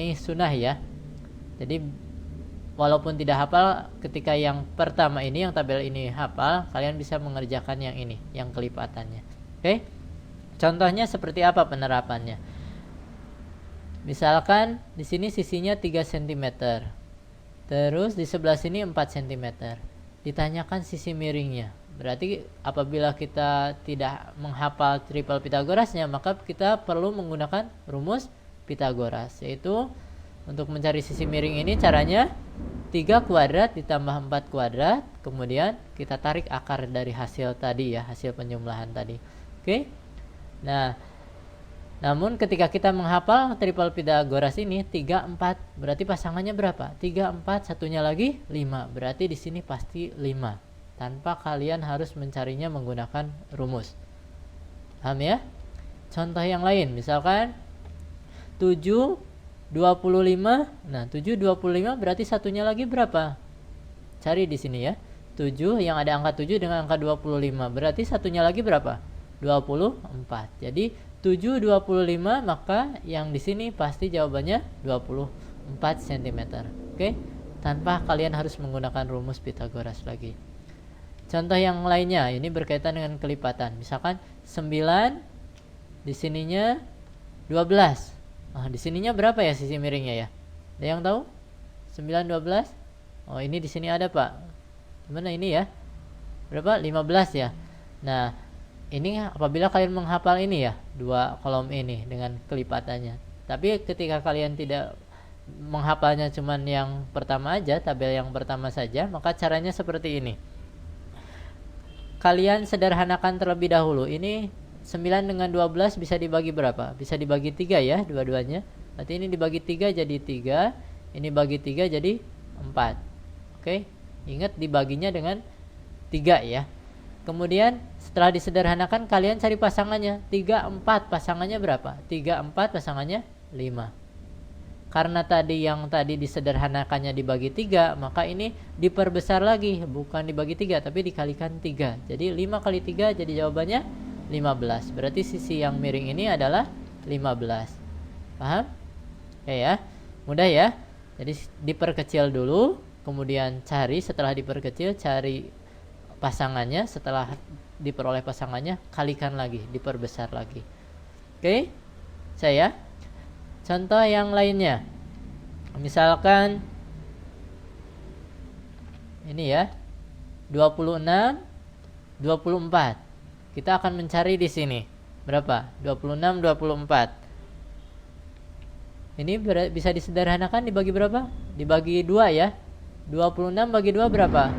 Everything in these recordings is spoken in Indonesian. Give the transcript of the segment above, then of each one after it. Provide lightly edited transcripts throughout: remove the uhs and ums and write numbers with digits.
ini sunnah ya. Jadi walaupun tidak hafal, ketika yang pertama ini, yang tabel ini hafal, kalian bisa mengerjakan yang ini, yang kelipatannya. Oke? Contohnya seperti apa penerapannya? Misalkan di sini sisinya 3 cm. Terus di sebelah sini 4 cm. Ditanyakan sisi miringnya. Berarti apabila kita tidak menghafal triple Pitagorasnya, maka kita perlu menggunakan rumus Pitagoras, yaitu untuk mencari sisi miring ini caranya 3 kuadrat ditambah 4 kuadrat, kemudian kita tarik akar dari hasil tadi ya, hasil penjumlahan tadi. Oke. Nah, namun ketika kita menghafal triple Pitagoras ini 3 4, berarti pasangannya berapa? 3 4, satunya lagi 5. Berarti di sini pasti 5. Tanpa kalian harus mencarinya menggunakan rumus. Paham ya? Contoh yang lain, misalkan 7 25. Nah, 7 25 berarti satunya lagi berapa? Cari di sini ya. 7 yang ada angka 7 dengan angka 25. Berarti satunya lagi berapa? 24. Jadi 7 25, maka yang di sini pasti jawabannya 24 cm. Oke? Tanpa kalian harus menggunakan rumus Pitagoras lagi. Contoh yang lainnya, ini berkaitan dengan kelipatan. Misalkan 9 di sininya 12. Di sininya berapa ya sisi miringnya ya? Ada yang tahu? 9 12. Oh, ini di sini ada, Pak. Gimana ini ya? Berapa? 15 ya. Nah, ini apabila kalian menghafal ini ya, 2 kolom ini dengan kelipatannya. Tapi ketika kalian tidak menghafalnya cuman yang pertama aja, tabel yang pertama saja, maka caranya seperti ini. Kalian sederhanakan terlebih dahulu. Ini 9 dengan 12 bisa dibagi berapa? Bisa dibagi 3 ya, dua-duanya. Berarti ini dibagi 3 jadi 3, ini bagi 3 jadi 4. Oke? Ingat dibaginya dengan 3 ya. Kemudian setelah disederhanakan, kalian cari pasangannya. 3 4 pasangannya berapa? 3 4 pasangannya 5. Karena tadi yang tadi disederhanakannya dibagi 3, maka ini diperbesar lagi, bukan dibagi 3 tapi dikalikan 3. Jadi 5 kali 3 jadi jawabannya 15. Berarti sisi yang miring ini adalah 15. Paham? Oke ya. Mudah ya. Jadi diperkecil dulu, kemudian cari, setelah diperkecil cari pasangannya, setelah diperoleh pasangannya kalikan lagi, diperbesar lagi. Oke? Saya contoh yang lainnya. Misalkan ini ya. 26 24. Kita akan mencari di sini. Berapa? 26 24. Ini bisa disederhanakan dibagi berapa? Dibagi 2 ya. 26 bagi 2 berapa?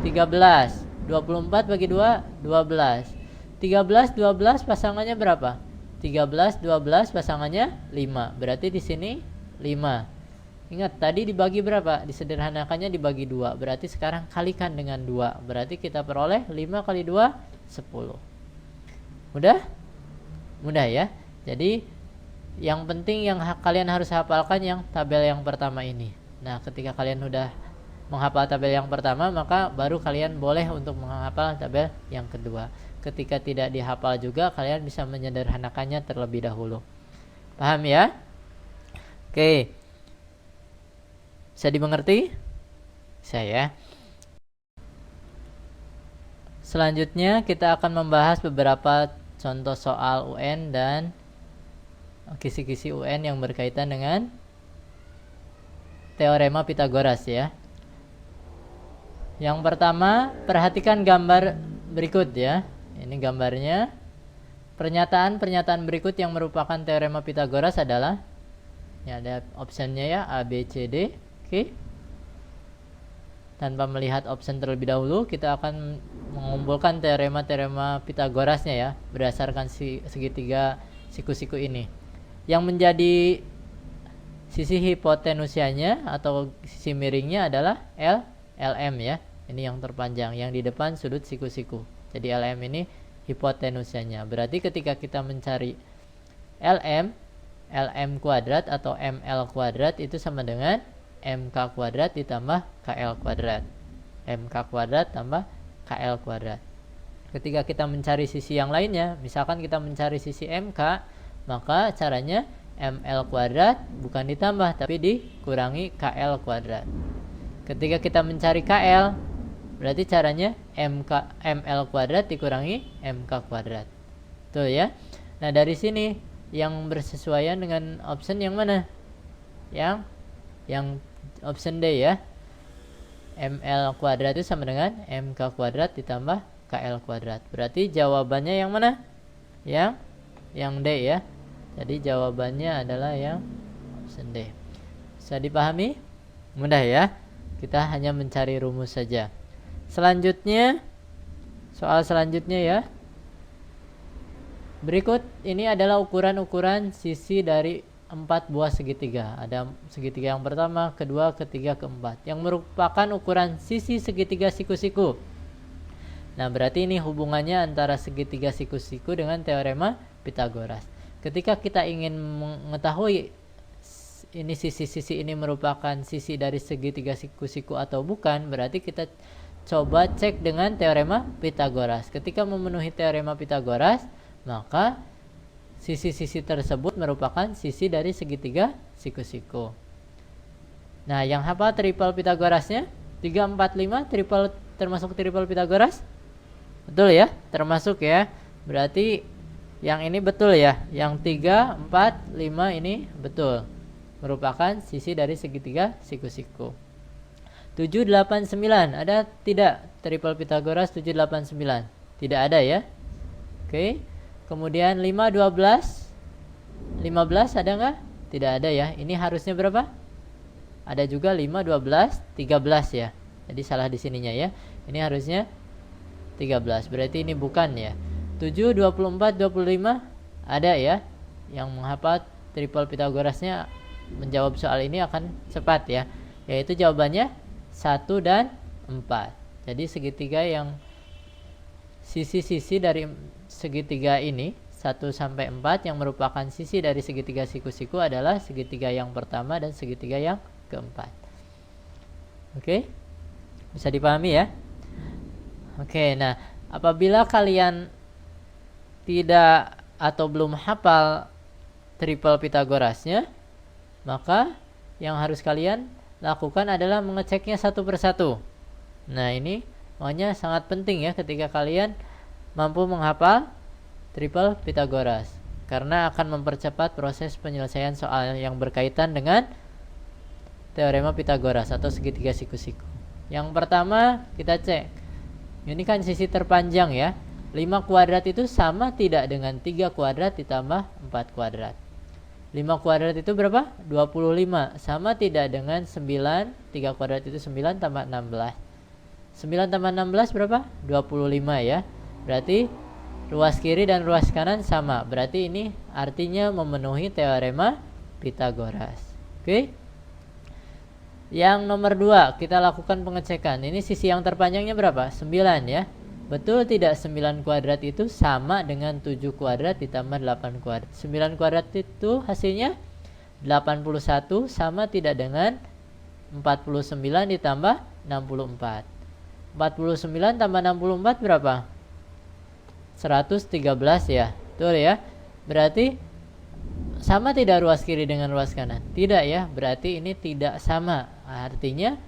13. 24 bagi 2 12. 13 12 pasangannya berapa? 13 12 pasangannya 5. Berarti di sini 5. Ingat tadi dibagi berapa? Disederhanakannya dibagi 2. Berarti sekarang kalikan dengan 2. Berarti kita peroleh 5 kali 2 10. Mudah? Mudah ya. Jadi yang penting yang kalian harus hafalkan yang tabel yang pertama ini. Nah, ketika kalian sudah menghafal tabel yang pertama, maka baru kalian boleh untuk menghafal tabel yang kedua. Ketika tidak dihafal juga, kalian bisa menyederhanakannya terlebih dahulu. Paham ya? Oke. Bisa dimengerti? Saya. Selanjutnya kita akan membahas beberapa contoh soal UN dan kisi-kisi UN yang berkaitan dengan teorema Pitagoras ya. Yang pertama, perhatikan gambar berikut ya. Ini gambarnya. Pernyataan-pernyataan berikut yang merupakan teorema Pitagoras adalah, ya ada optionnya ya, A, B, C, D. Oke. Tanpa melihat option terlebih dahulu, kita akan mengumpulkan teorema-teorema Pitagorasnya ya, berdasarkan segitiga siku-siku ini. Yang menjadi sisi hipotenusianya atau sisi miringnya adalah LM ya. Ini yang terpanjang, yang di depan sudut siku-siku. Jadi LM ini hipotenusianya. Berarti ketika kita mencari LM kuadrat atau ML kuadrat itu sama dengan MK kuadrat ditambah KL kuadrat. MK kuadrat tambah KL kuadrat. Ketika kita mencari sisi yang lainnya, misalkan kita mencari sisi MK, maka caranya ML kuadrat bukan ditambah tapi dikurangi KL kuadrat. Ketika kita mencari KL, berarti caranya ML kuadrat dikurangi MK kuadrat. Tuh ya. Nah, dari sini yang bersesuaian dengan option yang mana? Yang option D ya. ML kuadrat itu sama dengan MK kuadrat ditambah KL kuadrat. Berarti jawabannya yang mana? Yang D ya. Jadi jawabannya adalah yang option D. Bisa dipahami? Mudah ya. Kita hanya mencari rumus saja. Selanjutnya, soal selanjutnya ya. Berikut ini adalah ukuran-ukuran sisi dari 4 buah segitiga. Ada segitiga yang pertama, kedua, ketiga, keempat, yang merupakan ukuran sisi segitiga siku-siku. Nah, berarti ini hubungannya antara segitiga siku-siku dengan teorema Pythagoras. Ketika kita ingin mengetahui ini sisi-sisi ini merupakan sisi dari segitiga siku-siku atau bukan, berarti kita coba cek dengan teorema Pythagoras. Ketika memenuhi teorema Pythagoras, maka sisi-sisi tersebut merupakan sisi dari segitiga siku-siku. Nah, yang hafal triple Pythagorasnya 3, 4, 5 triple, termasuk triple Pythagoras? Betul ya? Termasuk ya. Berarti yang ini betul ya. Yang 3, 4, 5 ini betul. Merupakan sisi dari segitiga siku-siku. 7, 8, 9. Ada tidak triple Pythagoras 7, 8, 9? Tidak ada ya. Oke. Kemudian 5, 12. 15 ada nggak? Tidak ada ya. Ini harusnya berapa? Ada juga 5, 12, 13 ya. Jadi salah di sininya ya. Ini harusnya 13. Berarti ini bukan ya. 7, 24, 25 ada ya. Yang menghafal triple Pythagorasnya menjawab soal ini akan cepat ya. Yaitu jawabannya 1 dan 4. Jadi segitiga yang sisi-sisi dari segitiga ini 1 sampai 4 yang merupakan sisi dari segitiga siku-siku adalah segitiga yang pertama dan segitiga yang keempat. Oke? Bisa dipahami ya? Oke, nah apabila kalian tidak atau belum hafal triple Pythagorasnya, maka yang harus kalian lakukan adalah mengeceknya satu persatu. Nah, ini makanya sangat penting ya ketika kalian mampu menghafal triple Pythagoras, karena akan mempercepat proses penyelesaian soal yang berkaitan dengan teorema Pythagoras atau segitiga siku-siku. Yang pertama kita cek, ini kan sisi terpanjang ya. 5 kuadrat itu sama tidak dengan 3 kuadrat ditambah 4 kuadrat. 5 kuadrat itu berapa? 25. Sama tidak dengan 9, 3 kuadrat itu 9 tambah 16. 9 tambah 16 berapa? 25 ya. Berarti ruas kiri dan ruas kanan sama. Berarti ini artinya memenuhi teorema Pythagoras. Oke? Yang nomor 2, kita lakukan pengecekan. Ini sisi yang terpanjangnya berapa? 9 ya. Betul tidak 9 kuadrat itu sama dengan 7 kuadrat ditambah 8 kuadrat? 9 kuadrat itu hasilnya 81 sama tidak dengan 49 ditambah 64. 49 tambah 64 berapa? 113 ya. Betul ya. Berarti sama tidak ruas kiri dengan ruas kanan? Tidak ya. Berarti ini tidak sama. Artinya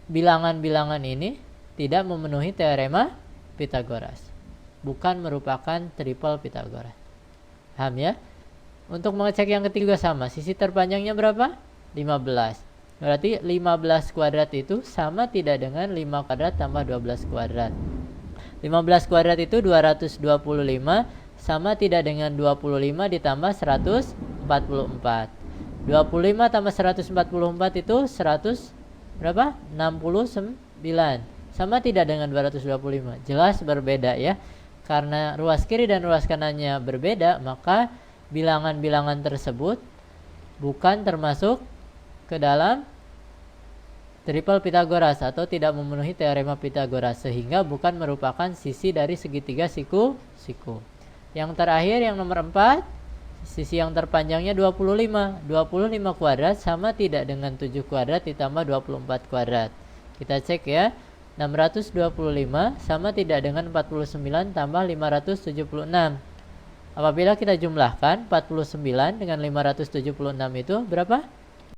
bilangan-bilangan ini tidak memenuhi teorema Pythagoras. Bukan merupakan triple Pythagoras. Paham ya? Untuk mengecek yang ketiga sama. Sisi terpanjangnya berapa? 15. Berarti 15 kuadrat itu sama tidak dengan 5 kuadrat tambah 12 kuadrat. 15 kuadrat itu 225 sama tidak dengan 25 ditambah 144. 25 tambah 144 itu 100 berapa? 69. Sama tidak dengan 225? Jelas berbeda ya. Karena ruas kiri dan ruas kanannya berbeda, maka bilangan-bilangan tersebut bukan termasuk ke dalam triple Pythagoras atau tidak memenuhi teorema Pythagoras, sehingga bukan merupakan sisi dari segitiga siku-siku. Yang terakhir yang nomor 4, sisi yang terpanjangnya 25. 25 kuadrat sama tidak dengan 7 kuadrat ditambah 24 kuadrat. Kita cek ya. 625 sama tidak dengan 49 tambah 576. Apabila kita jumlahkan 49 dengan 576 itu berapa?